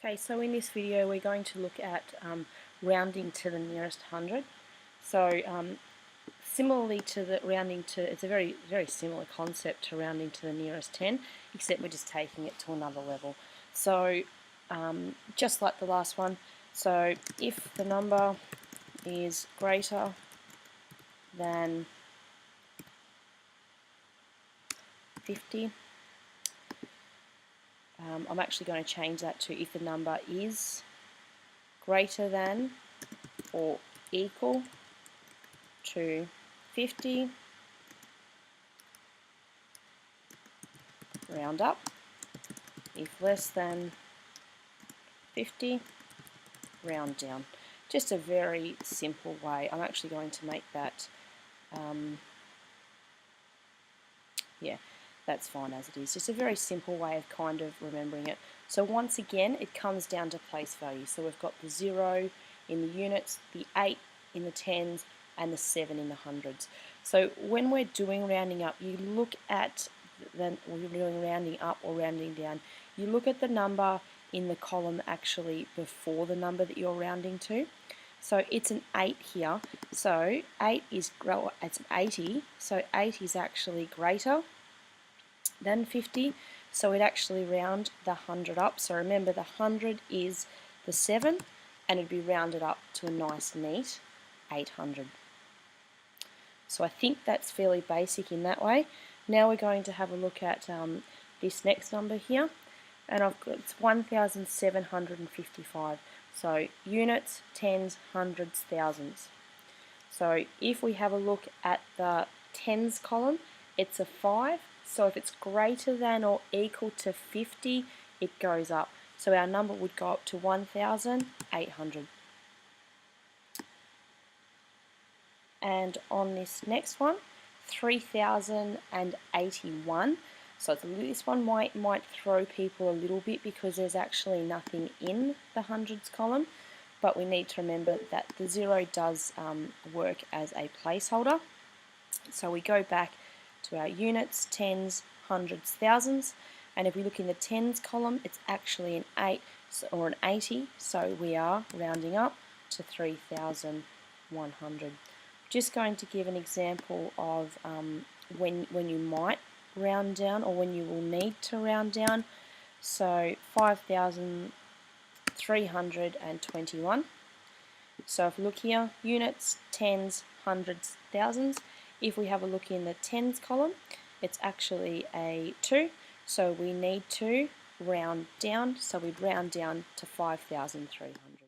Okay, so in this video we're going to look at rounding to the nearest hundred. So similarly to the rounding to, it's a very similar concept to rounding to the nearest 10, except we're just taking it to another level. So just like the last one, so if the number is greater than 50, I'm actually going to change that to if the number is greater than or equal to 50, round up. If less than 50, round down. Just a very simple way. I'm actually going to make that, yeah, that's fine as it is. Just a very simple way of kind of remembering it. So once again, it comes down to place value. So we've got the 0 in the units, the 8 in the tens, and the 7 in the hundreds. So when we're doing rounding up, you look at then we're doing rounding up or rounding down. You look at the number in the column actually before the number that you're rounding to. So it's an 8 here. So 8 is it's 80. So 8 is actually greater than 50. So we'd actually round the 100 up. So remember the 100 is the 7 and it'd be rounded up to a nice neat 800. So I think that's fairly basic in that way. Now we're going to have a look at this next number here, and I've got it's 1,755. So units, tens, hundreds, thousands. So if we have a look at the tens column, it's a 5. So if it's greater than or equal to 50, it goes up. So our number would go up to 1,800. And on this next one, 3,081. So this one might throw people a little bit because there's actually nothing in the hundreds column, but we need to remember that the 0 does work as a placeholder. So we go back to our units, tens, hundreds, thousands, and if we look in the tens column, it's actually an 8 or an 80, so we are rounding up to 3,100. Just going to give an example of when you might round down or when you will need to round down. So 5,321. So if we look here, units, tens, hundreds, thousands. If we have a look in the tens column, it's actually a 2. So we need to round down. So we'd round down to 5,300.